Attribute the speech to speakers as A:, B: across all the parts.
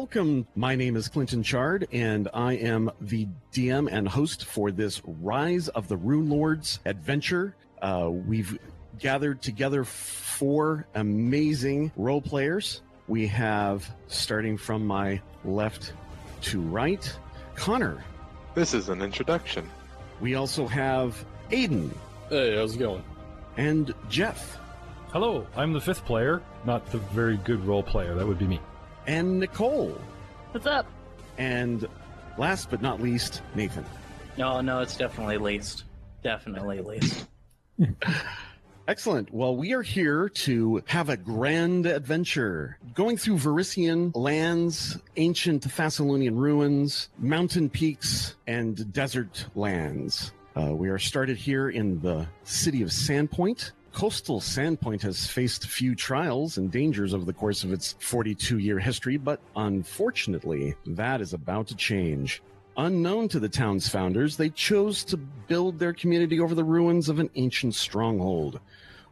A: Welcome. My name is Clinton Chard, and I am the DM and host for this Rise of the Rune Lords adventure. We've gathered together 4 amazing role players. We have, starting from my left to right, Connor.
B: This is an introduction.
A: We also have Aiden.
C: Hey, how's it going?
A: And Jeff.
D: Hello, I'm the 5th player, not the very good role player. That would be me.
A: And Nicole.
E: What's up?
A: And last but not least, Nathan.
E: No, it's definitely least. Definitely least.
A: Excellent. Well, we are here to have a grand adventure, going through Varisian lands, ancient Thessalonian ruins, mountain peaks, and desert lands. We are started here in the city of Sandpoint. Coastal Sandpoint has faced few trials and dangers over the course of its 42-year history, but unfortunately, that is about to change. Unknown to the town's founders, they chose to build their community over the ruins of an ancient stronghold,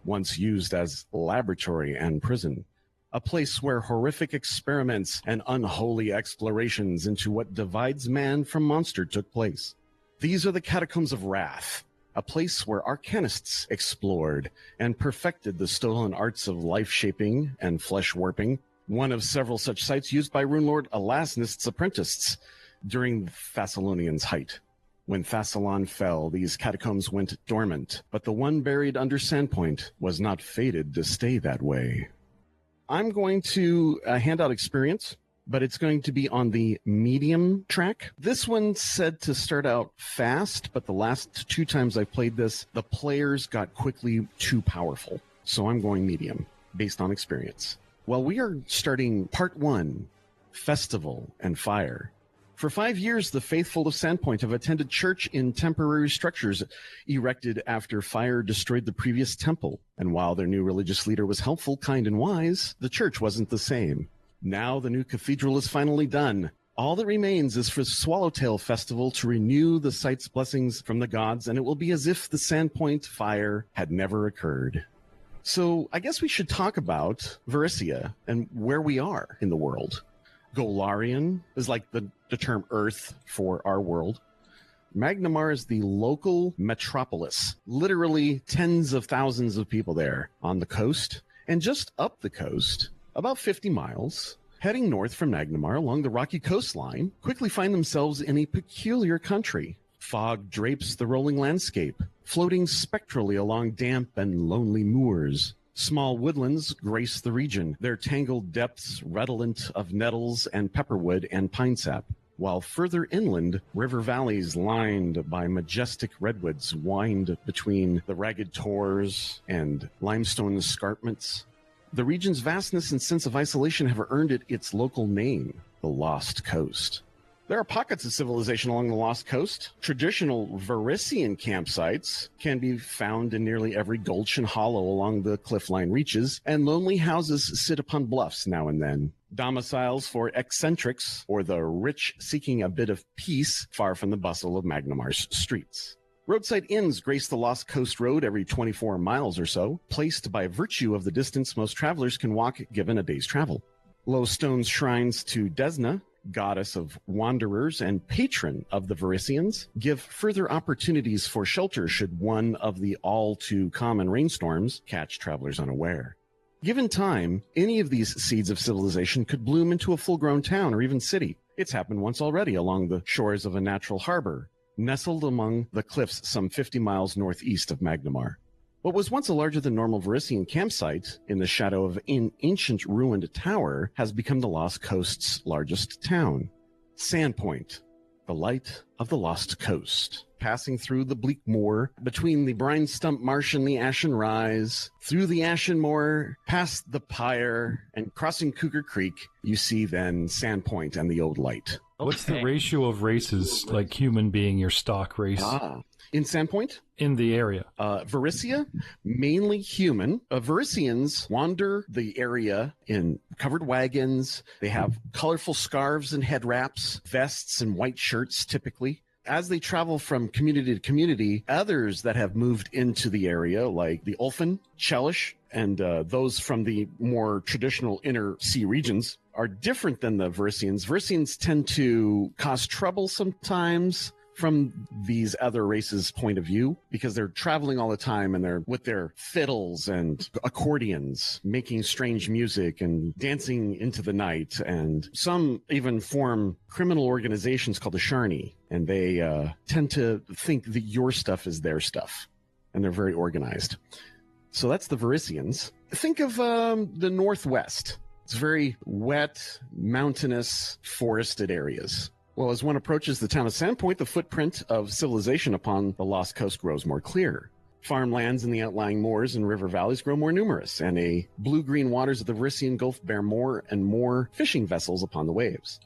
A: once used as laboratory and prison. A place where horrific experiments and unholy explorations into what divides man from monster took place. These are the Catacombs of Wrath, a place where arcanists explored and perfected the stolen arts of life-shaping and flesh-warping, one of several such sites used by Runelord Alasnist's apprentices during Thessalonian's height. When Thassalon fell, these catacombs went dormant, but the one buried under Sandpoint was not fated to stay that way. I'm going to hand out experience, but it's going to be on the medium track. This one said to start out fast, but the last 2 times I've played this, the players got quickly too powerful. So I'm going medium, based on experience. Well, we are starting part 1, Festival and Fire. For 5 years, the faithful of Sandpoint have attended church in temporary structures erected after fire destroyed the previous temple. And while their new religious leader was helpful, kind, and wise, the church wasn't the same. Now the new cathedral is finally done. All that remains is for Swallowtail Festival to renew the site's blessings from the gods, and it will be as if the Sandpoint fire had never occurred. So I guess we should talk about Varisia and where we are in the world. Golarion is like the term Earth for our world. Magnamar is the local metropolis, literally tens of thousands of people there on the coast, and just up the coast, about 50 miles, heading north from Magnamar along the rocky coastline, quickly find themselves in a peculiar country. Fog drapes the rolling landscape, floating spectrally along damp and lonely moors. Small woodlands grace the region, their tangled depths redolent of nettles and pepperwood and pine sap, while further inland, river valleys lined by majestic redwoods wind between the ragged tors and limestone escarpments. The region's vastness and sense of isolation have earned it its local name, the Lost Coast. There are pockets of civilization along the Lost Coast. Traditional Varisian campsites can be found in nearly every gulch and hollow along the cliffline reaches, and lonely houses sit upon bluffs now and then. Domiciles for eccentrics or the rich seeking a bit of peace far from the bustle of Magnamar's streets. Roadside inns grace the Lost Coast Road every 24 miles or so, placed by virtue of the distance most travelers can walk given a day's travel. Low stone shrines to Desna, goddess of wanderers and patron of the Varisians, give further opportunities for shelter should one of the all-too-common rainstorms catch travelers unaware. Given time, any of these seeds of civilization could bloom into a full-grown town or even city. It's happened once already along the shores of a natural harbor, nestled among the cliffs some 50 miles northeast of Magnamar. What was once a larger-than-normal Varisian campsite in the shadow of an ancient ruined tower has become the Lost Coast's largest town. Sandpoint, the light of the Lost Coast. Passing through the bleak moor, between the brine stump marsh and the ashen rise, through the ashen moor, past the pyre, and crossing Cougar Creek, you see then Sandpoint and the Old Light.
D: What's the ratio of races, like human being your stock race?
A: In Sandpoint?
D: In the area.
A: Varisia, mainly human. Varisians wander the area in covered wagons. They have colorful scarves and head wraps, vests and white shirts typically. As they travel from community to community, others that have moved into the area, like the Ulfin, Chelish, and those from the more traditional inner sea regions, are different than the Verisians. Verisians tend to cause trouble sometimes from these other races' point of view, because they're traveling all the time and they're with their fiddles and accordions, making strange music and dancing into the night. And some even form criminal organizations called the Sharni, and they tend to think that your stuff is their stuff, and they're very organized. So that's the Verisians. Think of the Northwest. It's very wet, mountainous, forested areas. Well, as one approaches the town of Sandpoint, the footprint of civilization upon the Lost Coast grows more clear. Farmlands in the outlying moors and river valleys grow more numerous, and a blue-green waters of the Verisian Gulf bear more and more fishing vessels upon the waves.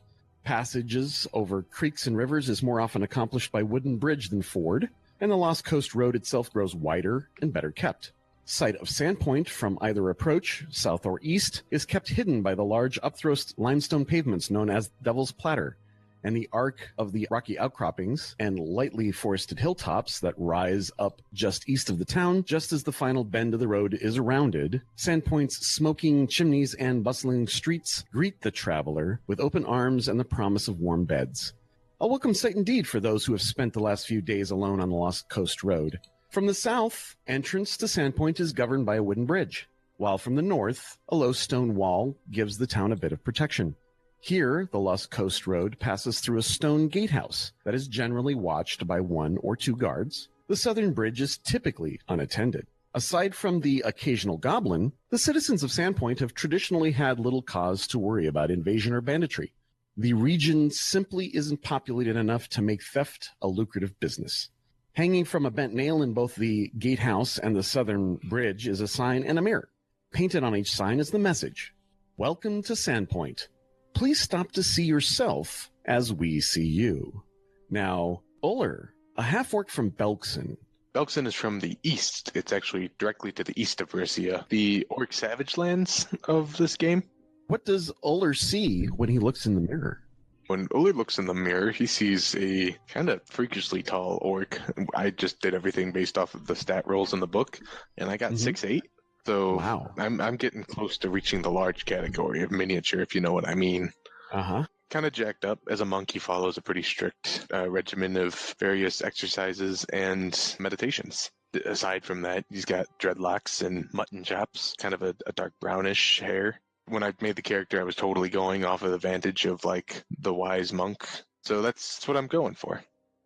A: Passages over creeks and rivers is more often accomplished by wooden bridge than ford, and the Lost Coast Road itself grows wider and better kept. Sight of Sandpoint from either approach, south or east, is kept hidden by the large upthrust limestone pavements known as Devil's Platter, and the arc of the rocky outcroppings and lightly forested hilltops that rise up just east of the town, just as the final bend of the road is rounded. Sandpoint's smoking chimneys and bustling streets greet the traveler with open arms and the promise of warm beds. A welcome sight indeed for those who have spent the last few days alone on the Lost Coast Road. From the south, entrance to Sandpoint is governed by a wooden bridge, while from the north, a low stone wall gives the town a bit of protection. Here, the Lost Coast Road passes through a stone gatehouse that is generally watched by 1 or 2 guards. The southern bridge is typically unattended. Aside from the occasional goblin, the citizens of Sandpoint have traditionally had little cause to worry about invasion or banditry. The region simply isn't populated enough to make theft a lucrative business. Hanging from a bent nail in both the gatehouse and the southern bridge is a sign and a mirror. Painted on each sign is the message: "Welcome to Sandpoint. Please stop to see yourself as we see you." Now, Uller, a half-orc from Belkson.
B: Belkson is from the east. It's actually directly to the east of Verisia, the Orc Savage lands of this game.
A: What does Uller see when he looks in the mirror?
B: When Uller looks in the mirror, he sees a kind of freakishly tall orc. I just did everything based off of the stat rolls in the book, and I got 6'8". So
A: wow.
B: I'm getting close to reaching the large category of miniature, if you know what I mean.
A: Uh-huh.
B: Kind of jacked up. As a monk, he follows a pretty strict regimen of various exercises and meditations. Aside from that, he's got dreadlocks and mutton chops, kind of a dark brownish hair. When I made the character, I was totally going off of the vantage of, like, the wise monk. So that's what I'm going for.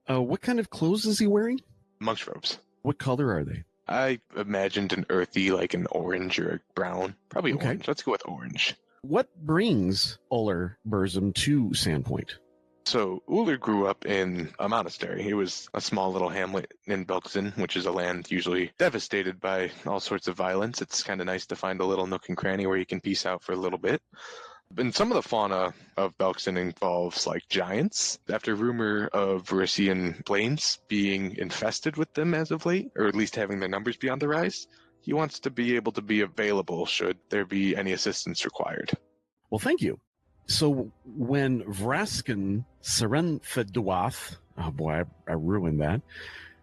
A: What kind of clothes is he wearing?
B: Monk's robes.
A: What color are they?
B: I imagined an earthy, like an orange or a brown. Probably
A: Okay.
B: orange. Let's go with orange.
A: What brings Uller Burzum to Sandpoint?
B: So Uller grew up in a monastery. It was a small little hamlet in Belkzen, which is a land usually devastated by all sorts of violence. It's kind of nice to find a little nook and cranny where you can peace out for a little bit. And some of the fauna of Belkzen involves, like, giants. After rumor of Verisian plains being infested with them as of late, or at least having their numbers be on the rise, he wants to be able to be available should there be any assistance required.
A: Well, thank you. So when Vraskin Serenfeduath, oh boy, I ruined that.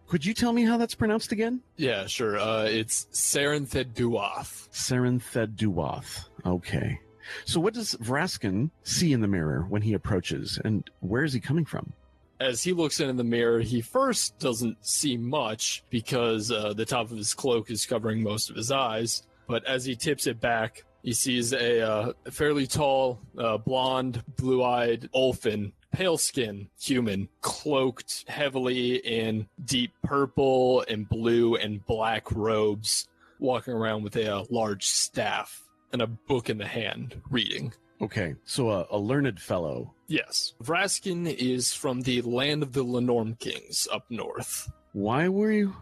A: Could you tell me how that's pronounced again?
C: Yeah, sure. It's Serenfeduath.
A: Serenfeduath. Okay. So what does Vraskin see in the mirror when he approaches, and where is he coming from?
C: As he looks in the mirror, he first doesn't see much because the top of his cloak is covering most of his eyes. But as he tips it back, he sees a fairly tall, blonde, blue-eyed Ulfin, pale-skinned human, cloaked heavily in deep purple and blue and black robes, walking around with a large staff and a book in the hand, reading.
A: Okay, so a learned fellow.
C: Yes. Vraskin is from the land of the Lenorm Kings up north.
A: Why were you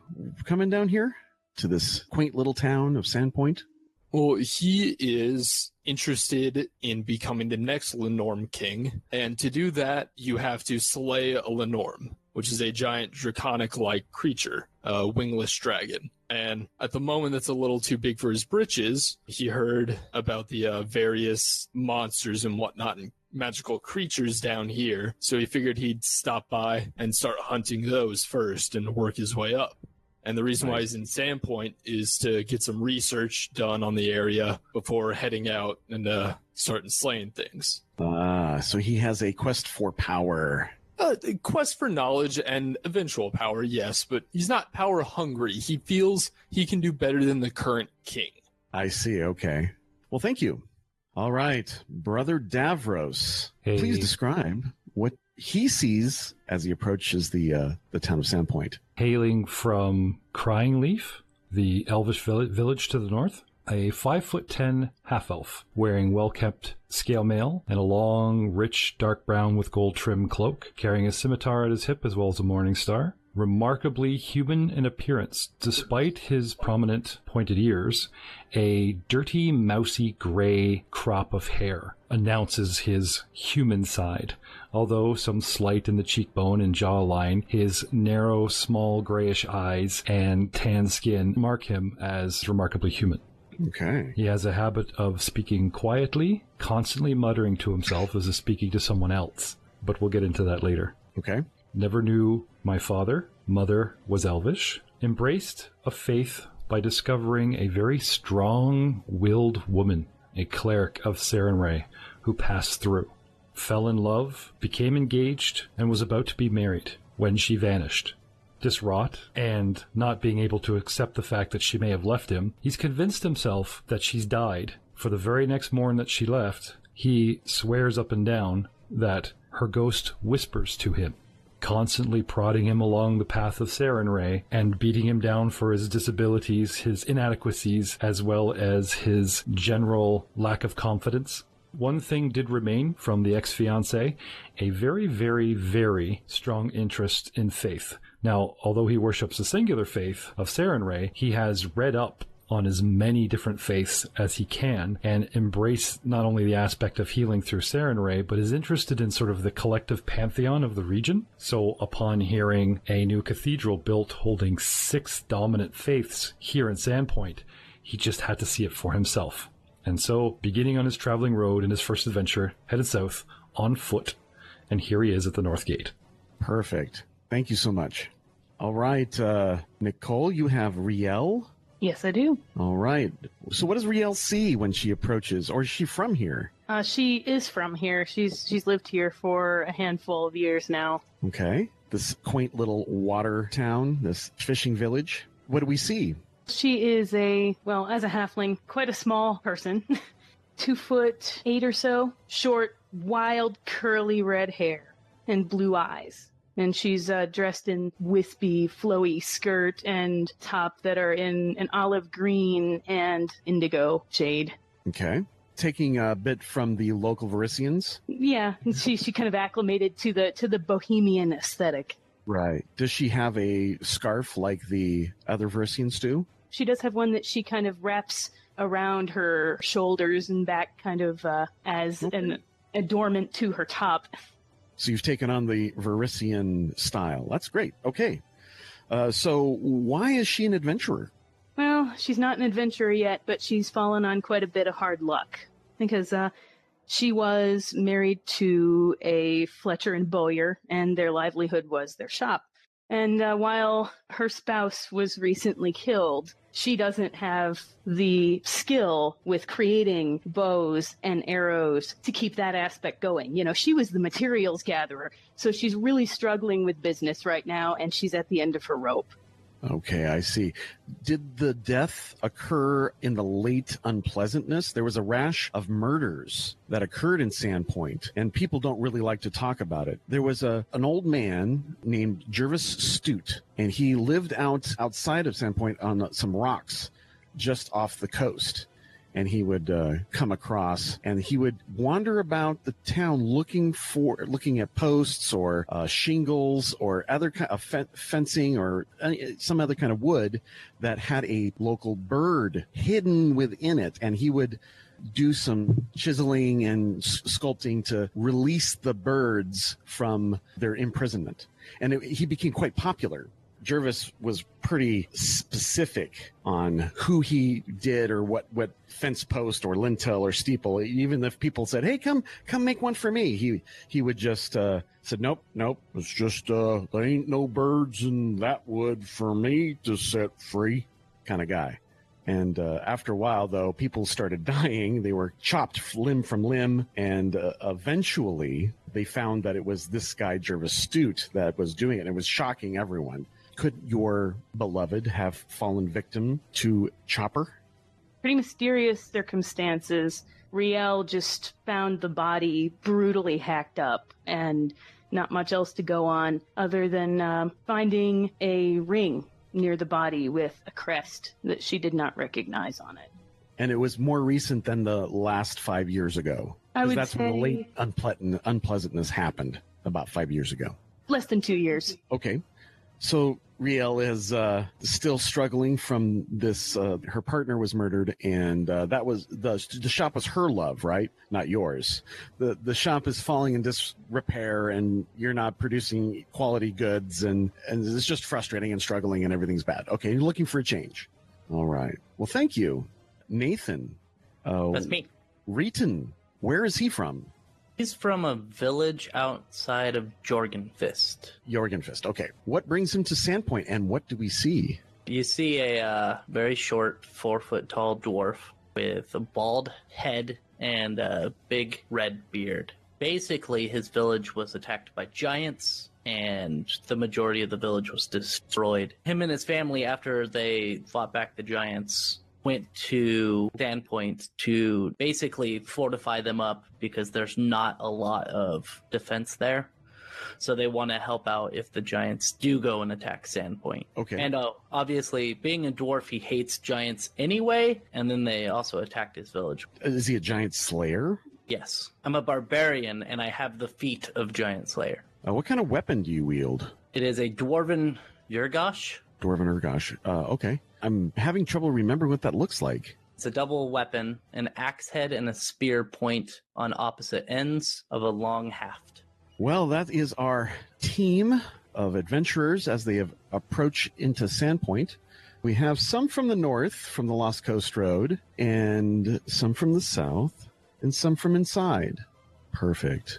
A: coming down here to this quaint little town of Sandpoint?
C: Well, he is interested in becoming the next Lenorm king, and to do that, you have to slay a Lenorm, which is a giant draconic-like creature, a wingless dragon. And at the moment, that's a little too big for his britches. He heard about the various monsters and whatnot and magical creatures down here, so he figured he'd stop by and start hunting those first and work his way up. And the reason why he's in Sandpoint is to get some research done on the area before heading out and starting slaying things.
A: So he has a quest for power.
C: A quest for knowledge and eventual power, yes, but he's not power hungry. He feels he can do better than the current king.
A: I see. Okay. Well, thank you. All right. Brother Davros,
D: Hey.
A: please describe what he sees as he approaches the town of Sandpoint.
D: Hailing from Crying Leaf, the elvish village to the north, a 5'10" half-elf wearing well-kept scale mail and a long, rich, dark brown with gold trim cloak, carrying a scimitar at his hip as well as a morning star. Remarkably human in appearance, despite his prominent pointed ears, a dirty, mousy gray crop of hair announces his human side. Although some slight in the cheekbone and jawline, his narrow, small grayish eyes and tan skin mark him as remarkably human.
A: Okay.
D: He has a habit of speaking quietly, constantly muttering to himself as if speaking to someone else. But we'll get into that later.
A: Okay.
D: Never knew my father. Mother was elvish. Embraced a faith by discovering a very strong-willed woman, a cleric of Sarenrae, who passed through. Fell in love, became engaged, and was about to be married when she vanished. Distraught and not being able to accept the fact that she may have left him, he's convinced himself that she's died. For the very next morn that she left, he swears up and down that her ghost whispers to him, constantly prodding him along the path of Sarenrae and beating him down for his disabilities, his inadequacies, as well as his general lack of confidence. One thing did remain from the ex-fiancé, a very, very, very strong interest in faith. Now, although he worships the singular faith of Sarenrae, he has read up on as many different faiths as he can and embrace not only the aspect of healing through Sarenrae, but is interested in sort of the collective pantheon of the region. So upon hearing a new cathedral built holding 6 dominant faiths here in Sandpoint, he just had to see it for himself. And so, beginning on his traveling road in his first adventure, headed south on foot, and here he is at the North Gate.
A: Perfect. Thank you so much. All right, Nicole, you have Riel.
F: Yes, I do.
A: All right. So what does Riel see when she approaches, or is she from here?
F: She is from here. She's lived here for a handful of years now.
A: Okay. This quaint little water town, this fishing village. What do we see?
F: She is as a halfling, quite a small person. 2'8" or so. Short, wild, curly red hair and blue eyes. And she's dressed in wispy, flowy skirt and top that are in an olive green and indigo shade.
A: Okay. Taking a bit from the local Varisians?
F: Yeah, she kind of acclimated to the bohemian aesthetic.
A: Right. Does she have a scarf like the other Varisians do?
F: She does have one that she kind of wraps around her shoulders and back kind of as an adornment to her top.
A: So you've taken on the Varisian style. That's great. Okay. So why is she an adventurer?
F: Well, she's not an adventurer yet, but she's fallen on quite a bit of hard luck. Because she was married to a Fletcher and Bowyer, and their livelihood was their shop. And while her spouse was recently killed, she doesn't have the skill with creating bows and arrows to keep that aspect going. You know, she was the materials gatherer, so she's really struggling with business right now, and she's at the end of her rope.
A: Okay, I see. Did the death occur in the late unpleasantness? There was a rash of murders that occurred in Sandpoint, and people don't really like to talk about it. There was an old man named Jervis Stute, and he lived outside of Sandpoint on some rocks just off the coast. And he would come across, and he would wander about the town looking at posts or shingles or other kind of fencing or some other kind of wood that had a local bird hidden within it. And he would do some chiseling and sculpting to release the birds from their imprisonment. And he became quite popular, Jervis was pretty specific on who he did or what fence post or lintel or steeple. Even if people said, "Hey, come make one for me," he would just said, "Nope. It's just there ain't no birds in that wood for me to set free," kind of guy. And after a while, though, people started dying. They were chopped limb from limb, and eventually they found that it was this guy, Jervis Stute, that was doing it. And it was shocking everyone. Could your beloved have fallen victim to Chopper?
F: Pretty mysterious circumstances. Riel just found the body brutally hacked up, and not much else to go on other than finding a ring near the body with a crest that she did not recognize on it.
A: And it was more recent than the last 5 years ago.
F: I would
A: that's when the late unpleasantness happened, about 5 years ago.
F: Less than 2 years.
A: Okay. So Riel is still struggling from this. Her partner was murdered, and that was the shop was her love, right? Not yours. The shop is falling in disrepair, and you're not producing quality goods, and it's just frustrating and struggling, and everything's bad. Okay, you're looking for a change. All right. Well, thank you, Nathan.
E: That's me.
A: Reeton, where is he from?
E: He's from a village outside of Jorgenfist.
A: Jorgenfist, okay. What brings him to Sandpoint, and what do we see?
E: You see a very short, 4-foot-tall dwarf with a bald head and a big red beard. Basically, his village was attacked by giants, and the majority of the village was destroyed. Him and his family, after they fought back the giants, went to Sandpoint to basically fortify them up because there's not a lot of defense there. So they want to help out if the giants do go and attack Sandpoint.
A: Okay.
E: And obviously, being a dwarf, he hates giants anyway, and then they also attacked his village.
A: Is he a giant slayer?
E: Yes. I'm a barbarian, and I have the feat of giant slayer.
A: What kind of weapon do you wield?
E: It is a dwarven Yurgosh.
A: Dwarven Urgosh. Okay. I'm having trouble remembering what that looks like.
E: It's a double weapon, an axe head and a spear point on opposite ends of a long haft.
A: Well, that is our team of adventurers as they approach into Sandpoint. We have some from the north, from the Lost Coast Road, and some from the south, and some from inside. Perfect.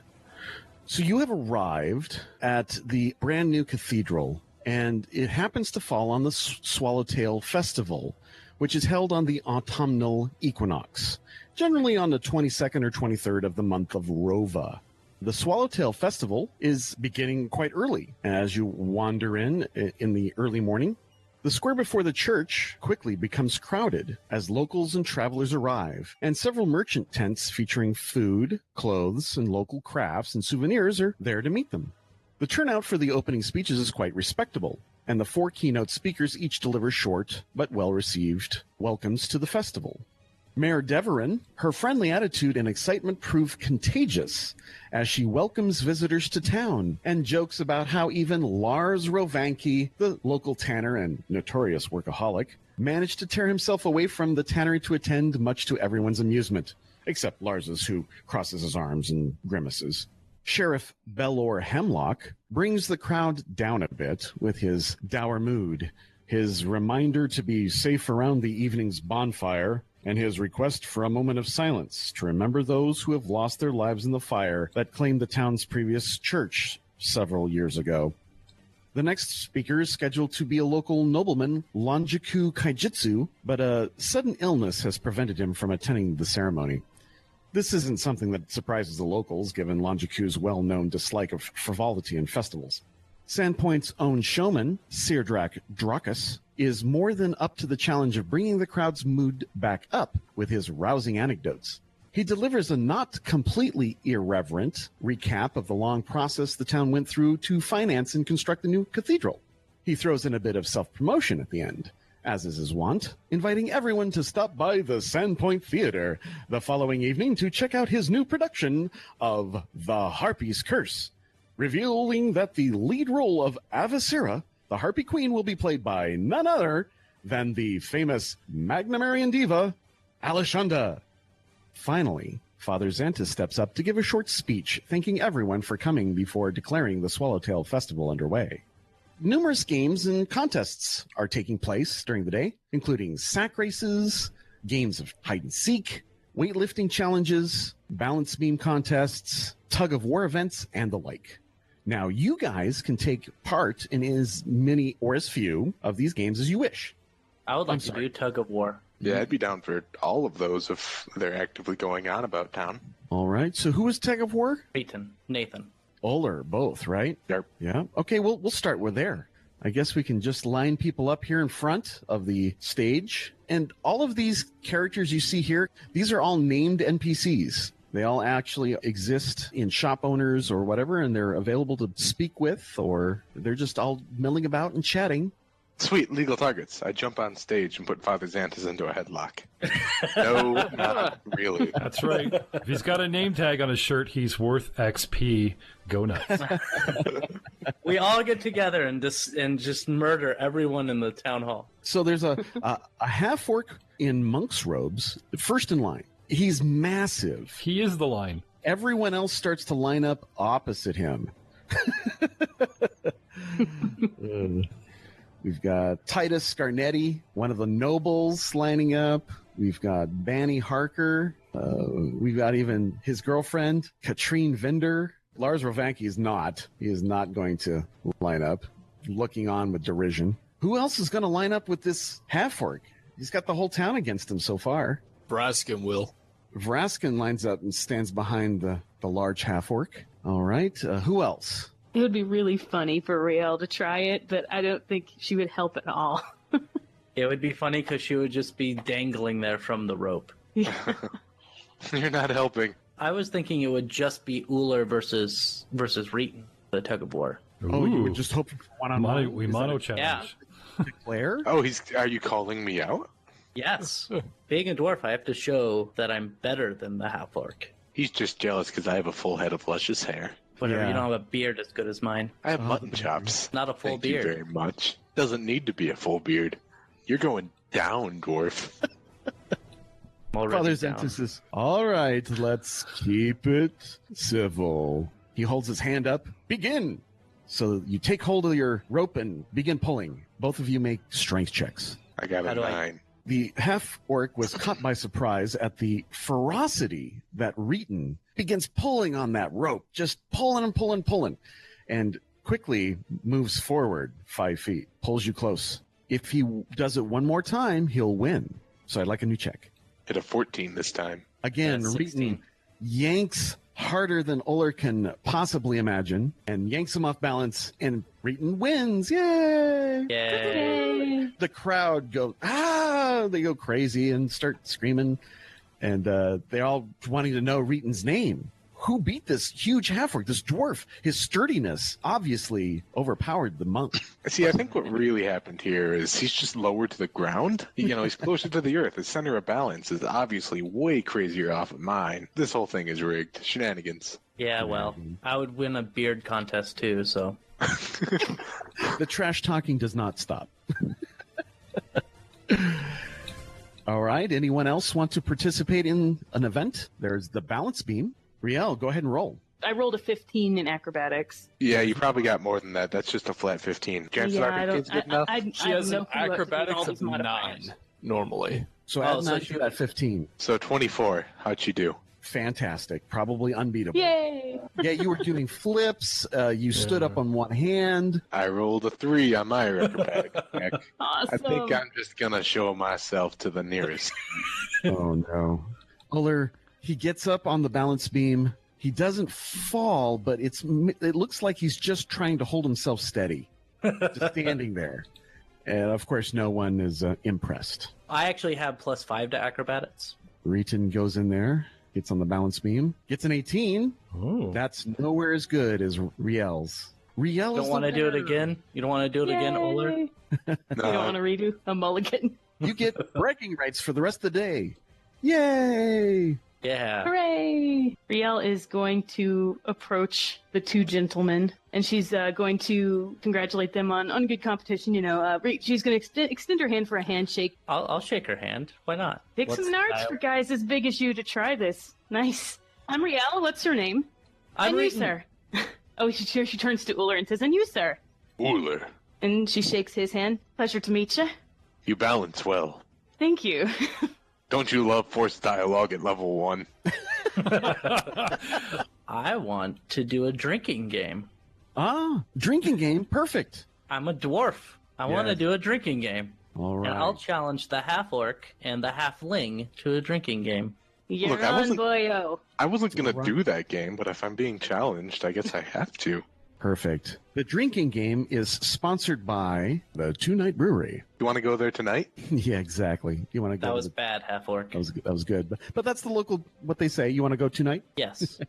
A: So you have arrived at the brand new cathedral, and it happens to fall on the Swallowtail Festival, which is held on the autumnal equinox, generally on the 22nd or 23rd of the month of Rova. The Swallowtail Festival is beginning quite early. As you wander in the early morning, the square before the church quickly becomes crowded as locals and travelers arrive, and several merchant tents featuring food, clothes, and local crafts and souvenirs are there to meet them. The turnout for the opening speeches is quite respectable, and the 4 keynote speakers each deliver short but well-received welcomes to the festival. Mayor Deverin, her friendly attitude and excitement prove contagious as she welcomes visitors to town and jokes about how even Lars Rovanki, the local tanner and notorious workaholic, managed to tear himself away from the tannery to attend, much to everyone's amusement, except Lars's, who crosses his arms and grimaces. Sheriff Bellor Hemlock brings the crowd down a bit with his dour mood, his reminder to be safe around the evening's bonfire, and his request for a moment of silence to remember those who have lost their lives in the fire that claimed the town's previous church several years ago. The next speaker is scheduled to be a local nobleman, Longiku Kaijitsu, but a sudden illness has prevented him from attending the ceremony. This isn't something that surprises the locals, given Longiku's well-known dislike of frivolity in festivals. Sandpoint's own showman, Sirdrak Drakus, is more than up to the challenge of bringing the crowd's mood back up with his rousing anecdotes. He delivers a not completely irreverent recap of the long process the town went through to finance and construct the new cathedral. He throws in a bit of self-promotion at the end, as is his wont, inviting everyone to stop by the Sandpoint Theater the following evening to check out his new production of The Harpy's Curse, revealing that the lead role of Avasira, the Harpy Queen, will be played by none other than the famous Magnamarian diva, Alashanda. Finally, Father Xantus steps up to give a short speech, thanking everyone for coming before declaring the Swallowtail Festival underway. numerous games and contests are taking place during the day, including sack races, games of hide and seek, weightlifting challenges, balance beam contests, tug of war events, and the like. Now, you guys can take part in as many or as few of these games as you wish.
E: I would like to do tug of war.
B: Yeah, I'd be down for all of those if they're actively going on about town.
A: All right. So who was tug of war?
E: Nathan.
A: Oler, both, right?
B: Yep.
A: Yeah. Okay, we'll start with there. I guess we can just line people up here in front of the stage. And all of these characters you see here, these are all named NPCs. They all actually exist in shop owners or whatever, and they're available to speak with, or they're just all milling about and chatting.
B: Sweet, legal targets. I jump on stage and put Father Xanthus into a headlock. No, not really.
D: That's right. If he's got a name tag on his shirt, he's worth XP. Go nuts.
E: We all get together and just murder everyone in the town hall.
A: So there's a half-orc in monk's robes, first in line. He's massive.
D: He is the line.
A: Everyone else starts to line up opposite him. We've got Titus Scarnetti, one of the nobles, lining up. We've got Banny Harker. We've got even his girlfriend, Katrine Vender. Lars Rovanki is not. He is not going to line up, looking on with derision. Who else is going to line up with this half-orc? He's got the whole town against him so far.
C: Vraskin will.
A: Vraskin lines up and stands behind the large half-orc. All right. Who else?
F: It would be really funny for Riel to try it, but I don't think she would help at all.
E: It would be funny because she would just be dangling there from the rope.
F: Yeah.
B: You're not helping.
E: I was thinking it would just be Uller versus Reeton, the tug of war.
A: Oh, you would just hope for one-on-one?
D: We mono challenge.
E: Yeah.
A: Claire?
B: Oh, are you calling me out?
E: Yes. Being a dwarf, I have to show that I'm better than the half-orc.
B: He's just jealous because I have a full head of luscious hair.
E: Whatever,
A: Yeah.
E: you don't have a beard as good as mine.
B: I have mutton chops.
E: Not a full
B: Thank
E: beard.
B: you very much. Doesn't need to be a full beard. You're going down, dwarf.
E: Already
A: Father's
E: down.
A: emphasis. All right, let's keep it civil. He holds his hand up. Begin. So you take hold of your rope and begin pulling. Both of you make strength checks.
B: I got
E: How
B: a
E: do I-
B: 9.
A: The half-orc was caught by surprise at the ferocity that Reeton begins pulling on that rope, just pulling and pulling, pulling, and quickly moves forward 5 feet, pulls you close. If he does it one more time, he'll win. So I'd like a new check.
B: Hit a 14 this time.
A: Again,
E: That's 16.
A: Reeton yanks harder than Uller can possibly imagine and yanks him off balance, and Reeton wins. Yay!
E: Yay.
F: Yay.
A: The crowd go, they go crazy and start screaming, and they're all wanting to know Reeton's name. Who beat this huge half-orc, this dwarf? His sturdiness obviously overpowered the monk.
B: See, I think what really happened here is he's just lower to the ground. He's closer to the earth. His center of balance is obviously way crazier off of mine. This whole thing is rigged. Shenanigans.
E: Yeah, well, I would win a beard contest too, so.
A: The trash talking does not stop. All right, anyone else want to participate in an event? There's the balance beam. Riel, go ahead and roll.
F: I rolled a 15 in acrobatics.
B: Yeah, you probably got more than that. That's just a flat 15. Chance
F: Yeah,
B: of
F: I
B: our
F: don't.
B: kids good enough?
C: She has an acrobatics of
F: modifiers.
C: 9 normally.
A: So
E: Oh,
A: add
E: so
A: 9
E: she-
A: to that 15.
B: So 24. How'd she do?
A: Fantastic. Probably unbeatable.
F: Yay!
A: Yeah, you were doing flips. You stood up on one hand.
B: I rolled a 3 on my acrobatic check.
F: Awesome.
B: I think I'm just going to show myself to the nearest.
A: Oh, no. Uller, he gets up on the balance beam. He doesn't fall, but it looks like he's just trying to hold himself steady, just standing there. And, of course, no one is impressed.
E: I actually have +5 to acrobatics.
A: Reeton goes in there, gets on the balance beam, gets an 18.
D: Oh.
A: That's nowhere as good as Riel's. Riel
E: Don't want to do it again? You don't want to do it again, Uller?
F: Yay. You don't want to redo a mulligan?
A: You get bragging rights for the rest of the day. Yay!
E: Yeah.
F: Hooray! Riel is going to approach the two gentlemen, and she's going to congratulate them on good competition. She's going to extend her hand for a handshake.
E: I'll shake her hand. Why not?
F: Pick
E: What's
F: some nards
E: the
F: for guys as big as you to try this. Nice. I'm Riel. What's her name?
E: I'm
F: and you,
E: Reeton.
F: sir. Oh, she turns to Uller and says, "And you, sir?"
B: Uller.
F: And she shakes his hand. Pleasure to meet you.
B: You balance well.
F: Thank you.
B: Don't you love forced dialogue at level 1?
E: I want to do a drinking game.
A: Ah, drinking game. Perfect.
E: I'm a dwarf. I want to do a drinking game.
A: All right.
E: And I'll challenge the half-orc and the halfling to a drinking game.
F: You're
B: Look, I
F: on,
B: wasn't-
F: boyo.
B: I wasn't going to do that game, but if I'm being challenged, I guess I have to.
A: Perfect. The drinking game is sponsored by the Two Night Brewery.
B: You want to go there tonight?
A: Yeah, exactly. You want to go?
E: That
A: to
E: was
A: the-
E: bad, half-orc.
A: that was good. But that's the local what they say. You want to go tonight?
E: Yes.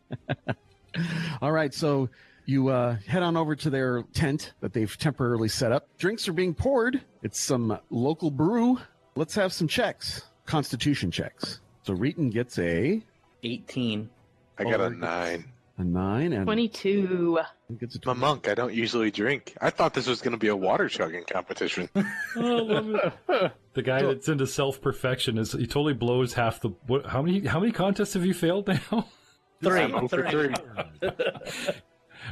A: All right. So you head on over to their tent that they've temporarily set up. Drinks are being poured. It's some local brew. Let's have some checks. Constitution checks. So Reeton gets a
E: 18.
B: I got a
A: Over.
B: 9.
A: 9 and
F: 22.
A: gets a
B: I'm a monk. I don't usually drink. I thought this was going to be a water chugging competition.
D: The guy that's into self-perfection he totally blows half the. How many contests have you failed now?
E: 3.
B: I'm 0 for 3.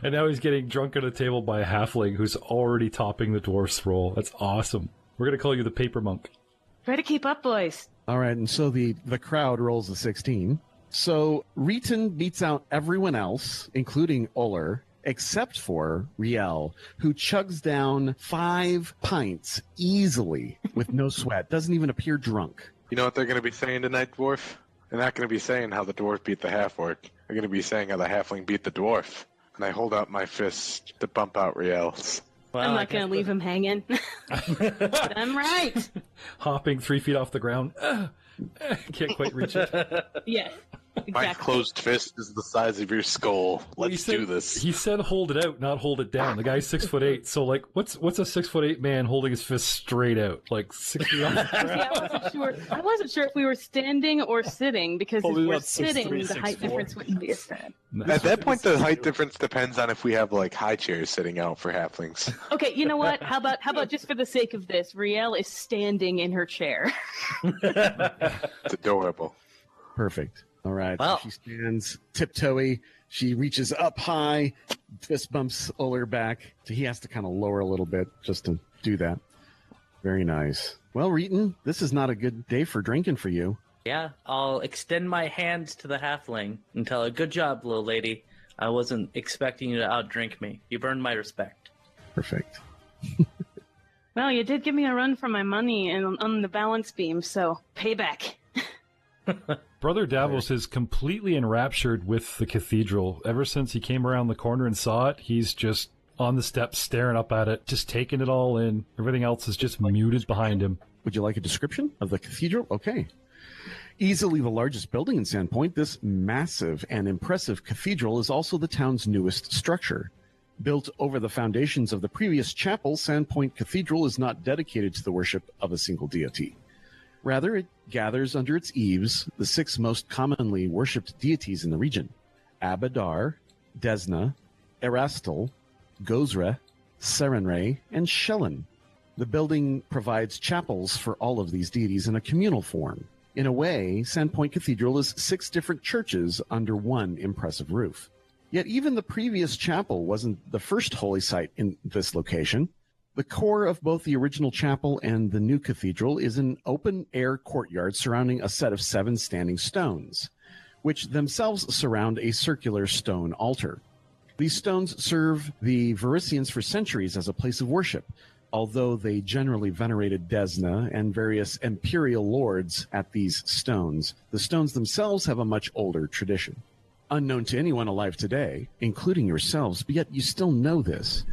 D: And now he's getting drunk at a table by a halfling who's already topping the dwarf's roll. That's awesome. We're gonna call you the paper monk.
F: Try to keep up, boys.
A: All right, and so the crowd rolls a 16. So Reeton beats out everyone else, including Uller, except for Riel, who chugs down 5 pints easily with no sweat. Doesn't even appear drunk.
B: You know what they're going to be saying tonight, dwarf? They're not going to be saying how the dwarf beat the half-orc. They're going to be saying how the halfling beat the dwarf. And I hold out my fist to bump out Riel's.
E: Well,
F: I'm
E: I
F: not going to
E: guess
F: leave him hanging. But I'm right.
D: Hopping 3 feet off the ground. Can't quite reach it.
F: Yes.
B: My
F: Exactly.
B: closed fist is the size of your skull.
D: He
B: Let's
D: said-
B: do this.
D: He said hold it out, not hold it down. The guy's 6'8", so like, what's a 6'8" man holding his fist straight out, like 6 feet off the
F: See,
D: ground?
F: I wasn't sure if we were standing or sitting, because if
C: Probably
F: we're
C: about 6'3",
F: sitting, the height
C: 6'4".
F: difference wouldn't be as bad.
B: At that point, the height difference depends on if we have like high chairs sitting out for halflings.
F: Okay, you know what? How about just for the sake of this, Riel is standing in her chair.
B: It's adorable.
A: Perfect. All right.
E: Wow.
A: So she stands tiptoey. She reaches up high, fist bumps Uller back. So he has to kind of lower a little bit just to do that. Very nice. Well, Reeton, this is not a good day for drinking for you.
E: Yeah, I'll extend my hand to the halfling and tell her, good job, little lady. I wasn't expecting you to outdrink me. You've earned my respect.
A: Perfect.
F: Well, you did give me a run for my money and on the balance beam, so payback.
D: Brother Davos is completely enraptured with the cathedral. Ever since he came around the corner and saw it, he's just on the steps staring up at it, just taking it all in. Everything else is just muted behind him.
A: Would you like a description of the cathedral? Okay. Easily the largest building in Sandpoint, this massive and impressive cathedral is also the town's newest structure. Built over the foundations of the previous chapel, Sandpoint Cathedral is not dedicated to the worship of a single deity. Rather, it gathers under its eaves the 6 most commonly worshipped deities in the region: Abadar, Desna, Erastil, Gozra, Serenray, and Shellen. The building provides chapels for all of these deities in a communal form. In a way, Sandpoint Cathedral is 6 different churches under one impressive roof. Yet even the previous chapel wasn't the first holy site in this location. The core of both the original chapel and the new cathedral is an open-air courtyard surrounding a set of 7 standing stones, which themselves surround a circular stone altar. These stones serve the Varisians for centuries as a place of worship, although they generally venerated Desna and various imperial lords at these stones. The stones themselves have a much older tradition. Unknown to anyone alive today, including yourselves, but yet you still know this.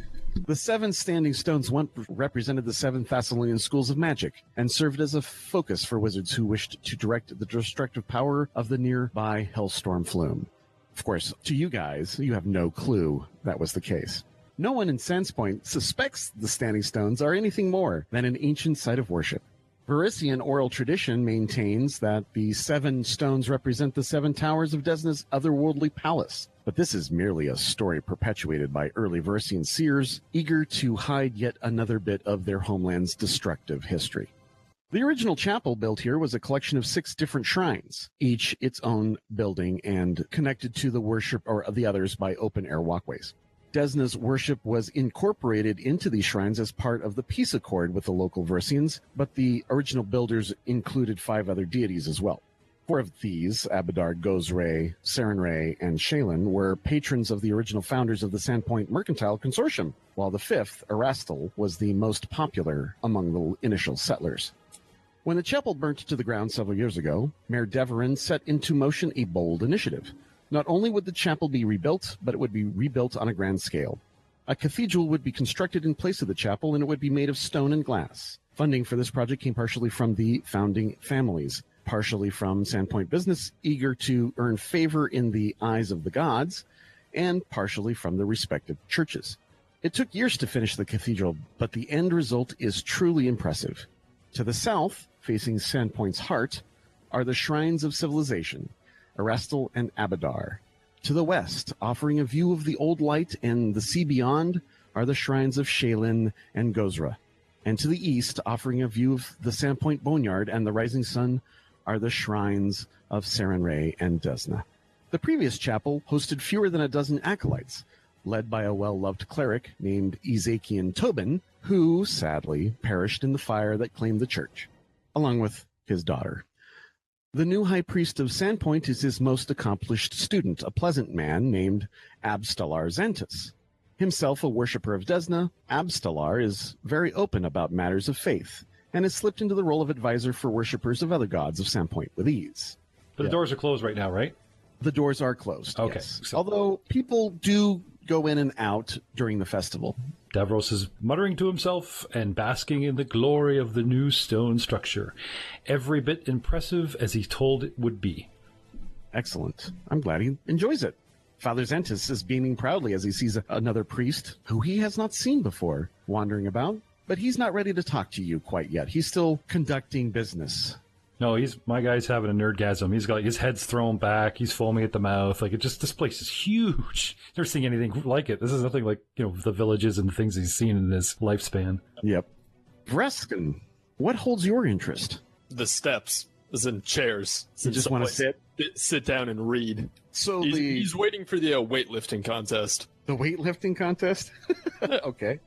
A: The 7 standing stones once represented the 7 Thessalonian schools of magic and served as a focus for wizards who wished to direct the destructive power of the nearby Hellstorm Flume. Of course, to you guys, you have no clue that was the case. No one in Sandpoint suspects the standing stones are anything more than an ancient site of worship. Varisian oral tradition maintains that the 7 stones represent the 7 towers of Desna's otherworldly palace. But this is merely a story perpetuated by early Varisian seers, eager to hide yet another bit of their homeland's destructive history. The original chapel built here was a collection of 6 different shrines, each its own building and connected to the worship or the others by open-air walkways. Desna's worship was incorporated into these shrines as part of the peace accord with the local Verisians, but the original builders included 5 other deities as well. 4 of these, Abadar, Gozray, Sarenrae, and Shaylin, were patrons of the original founders of the Sandpoint Mercantile Consortium, while the 5th, Erastil, was the most popular among the initial settlers. When the chapel burnt to the ground several years ago, Mayor Deverin set into motion a bold initiative. Not only would the chapel be rebuilt, but it would be rebuilt on a grand scale. A cathedral would be constructed in place of the chapel, and it would be made of stone and glass. Funding for this project came partially from the founding families, partially from Sandpoint business eager to earn favor in the eyes of the gods, and partially from the respective churches. It took years to finish the cathedral, but the end result is truly impressive. To the south, facing Sandpoint's heart, are the shrines of civilization, Erastil and Abadar. To the west, offering a view of the old light and the sea beyond, are the shrines of Shaylin and Gozra. And to the east, offering a view of the Sandpoint Boneyard and the rising sun, are the shrines of Sarenrae and Desna. The previous chapel hosted fewer than a dozen acolytes, led by a well-loved cleric named Ezekian Tobin, who, sadly, perished in the fire that claimed the church, along with his daughter. The new high priest of Sandpoint is his most accomplished student, a pleasant man named Abstalar Xantus. Himself a worshipper of Desna, Abstalar is very open about matters of faith, and has slipped into the role of advisor for worshippers of other gods of Sandpoint with ease.
D: But the doors are closed right now, right?
A: The doors are closed,
D: okay.
A: Yes.
D: So
A: although people do go in and out during the festival.
D: Davros is muttering to himself and basking in the glory of the new stone structure, every bit impressive as he told it would be.
A: Excellent. I'm glad he enjoys it. Father Xantus is beaming proudly as he sees another priest, who he has not seen before, wandering about. But he's not ready to talk to you quite yet. He's still conducting business.
D: No, my guy's having a nerdgasm. He's got his head's thrown back. He's foaming at the mouth. This place is huge. Never seen anything like it. This is nothing like, the villages and things he's seen in his lifespan.
A: Yep. Vreskin, what holds your interest?
C: The steps, as in chairs.
A: You just want to
C: sit down and read.
A: So
C: he's waiting for the weightlifting contest.
A: The weightlifting contest? Okay.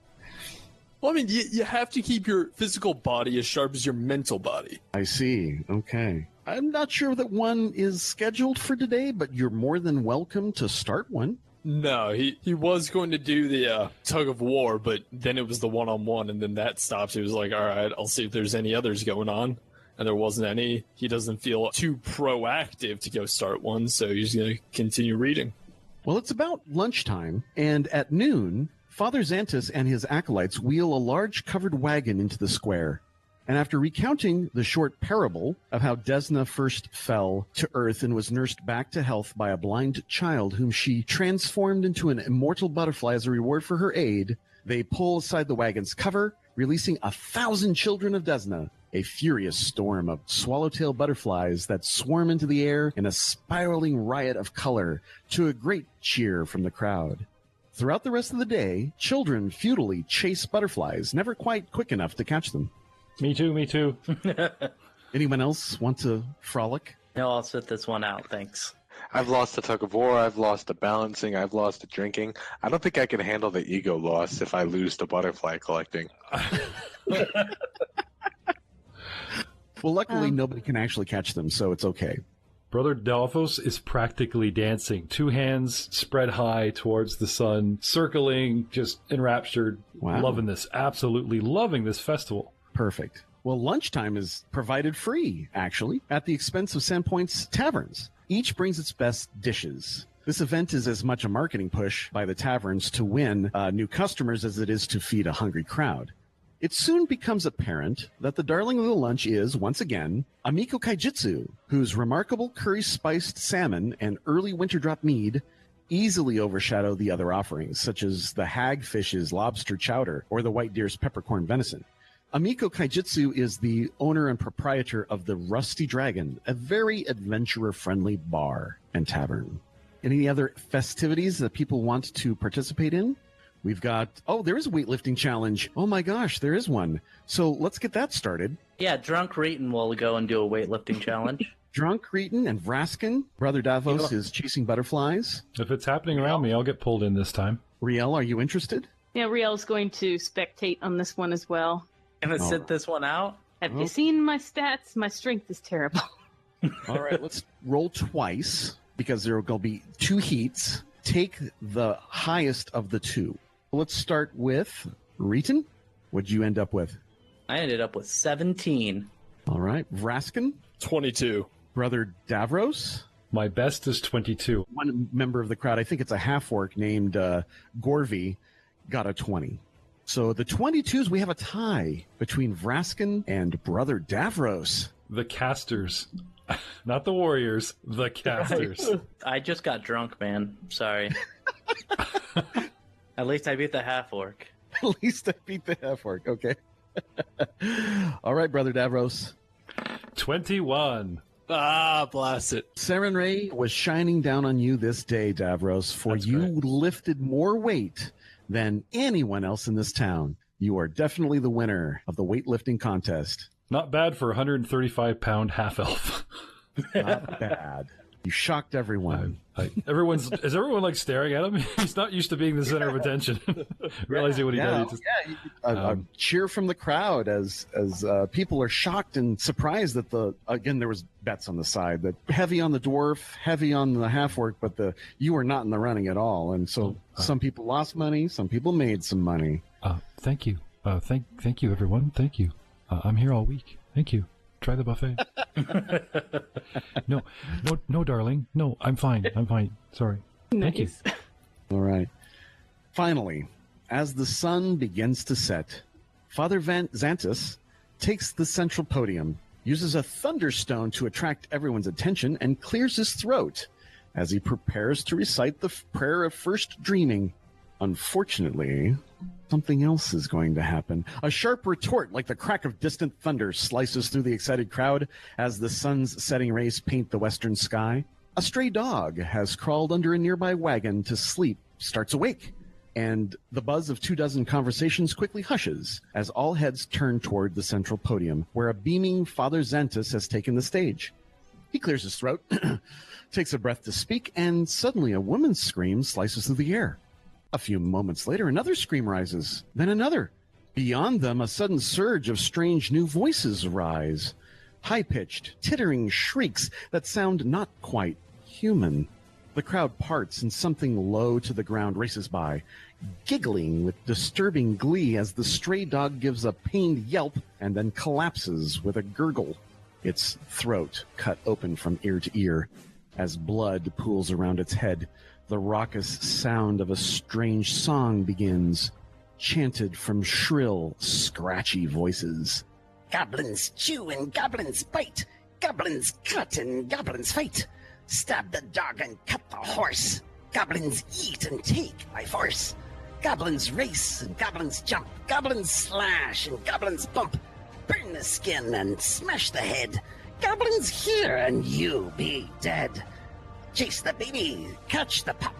C: Well, I mean, you have to keep your physical body as sharp as your mental body.
A: I see. Okay. I'm not sure that one is scheduled for today, but you're more than welcome to start one.
C: No, he was going to do the tug of war, but then it was the one-on-one, and then that stopped. He was like, all right, I'll see if there's any others going on. And there wasn't any. He doesn't feel too proactive to go start one, so he's going to continue reading.
A: Well, it's about lunchtime, and at noon, Father Xantus and his acolytes wheel a large covered wagon into the square, and after recounting the short parable of how Desna first fell to earth and was nursed back to health by a blind child whom she transformed into an immortal butterfly as a reward for her aid, they pull aside the wagon's cover, releasing 1,000 children of Desna, a furious storm of swallowtail butterflies that swarm into the air in a spiraling riot of color, to a great cheer from the crowd. Throughout the rest of the day, children futilely chase butterflies, never quite quick enough to catch them.
D: Me too.
A: Anyone else want to frolic?
E: No, I'll sit this one out, thanks.
B: I've lost the tug of war, I've lost the balancing, I've lost the drinking. I don't think I can handle the ego loss if I lose the butterfly collecting.
A: Well, luckily, nobody can actually catch them, so it's okay.
D: Brother Davos is practically dancing, 2 hands spread high towards the sun, circling, just enraptured, loving this, absolutely loving this festival.
A: Perfect. Well, lunchtime is provided free, actually, at the expense of Sandpoint's taverns. Each brings its best dishes. This event is as much a marketing push by the taverns to win new customers as it is to feed a hungry crowd. It soon becomes apparent that the darling of the lunch is, once again, Amiko Kaijitsu, whose remarkable curry-spiced salmon and early winter drop mead easily overshadow the other offerings, such as the hagfish's lobster chowder or the white deer's peppercorn venison. Amiko Kaijitsu is the owner and proprietor of the Rusty Dragon, a very adventurer-friendly bar and tavern. Any other festivities that people want to participate in? We've got, there is a weightlifting challenge. Oh my gosh, there is one. So let's get that started.
E: Yeah, Drunk Reeton will go and do a weightlifting challenge.
A: Drunk Reeton and Vraskin. Brother Davos is chasing butterflies.
D: If it's happening around me, I'll get pulled in this time.
A: Riel, are you interested?
F: Yeah, Riel's going to spectate on this one as well.
E: Gonna sit this one out?
F: Have you seen my stats? My strength is terrible.
A: All right, let's roll twice because there will be 2 heats. Take the highest of the 2. Let's start with Reeton. What'd you end up with?
E: I ended up with 17.
A: All right, Vraskin.
C: 22.
A: Brother Davros.
D: My best is 22.
A: One member of the crowd, I think it's a half-orc named Gorvy, got a 20. So the 22s, we have a tie between Vraskin and Brother Davros.
D: The casters. Not the warriors, the casters.
E: I just got drunk, man. Sorry. At least I beat the half-orc.
A: At least I beat the half-orc, okay. All right, Brother Davros.
D: 21.
C: Ah, blast it.
A: Saren Ray was shining down on you this day, Davros, for
D: That's
A: you
D: correct.
A: lifted more weight than anyone else in this town. You are definitely the winner of the weightlifting contest.
D: Not bad for a 135-pound half-elf.
A: Not bad. You shocked everyone.
D: Is everyone like staring at him? He's not used to being the center of attention. Realizing what he does.
A: A cheer from the crowd as people are shocked and surprised that there was bets on the side that heavy on the dwarf, heavy on the half-orc, but you were not in the running at all. And so some people lost money, some people made some money.
D: Thank you. Thank you, everyone. Thank you. I'm here all week. Thank you. Try the buffet. No, darling. No, I'm fine. Sorry. Thank you.
A: All right. Finally, as the sun begins to set, Father Xantus takes the central podium, uses a thunderstone to attract everyone's attention, and clears his throat as he prepares to recite the prayer of first dreaming. Unfortunately, something else is going to happen. A sharp retort like the crack of distant thunder slices through the excited crowd as the sun's setting rays paint the western sky. A stray dog has crawled under a nearby wagon to sleep, starts awake, and the buzz of 24 conversations quickly hushes as all heads turn toward the central podium, where a beaming Father Xantus has taken the stage. He clears his throat, takes a breath to speak, and suddenly a woman's scream slices through the air. A few moments later, another scream rises, then another. Beyond them, a sudden surge of strange new voices rise. High-pitched, tittering shrieks that sound not quite human. The crowd parts and something low to the ground races by, giggling with disturbing glee as the stray dog gives a pained yelp and then collapses with a gurgle, its throat cut open from ear to ear. As blood pools around its head, the raucous sound of a strange song begins, chanted from shrill, scratchy voices.
G: Goblins chew and goblins bite. Goblins cut and goblins fight. Stab the dog and cut the horse. Goblins eat and take by force. Goblins race and goblins jump. Goblins slash and goblins bump. Burn the skin and smash the head. Goblins hear and you be dead. Chase the baby, catch the pup,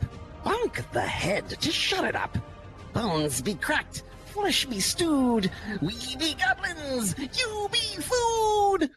G: bonk the head to shut it up. Bones be cracked, flesh be stewed, we be goblins, you be food!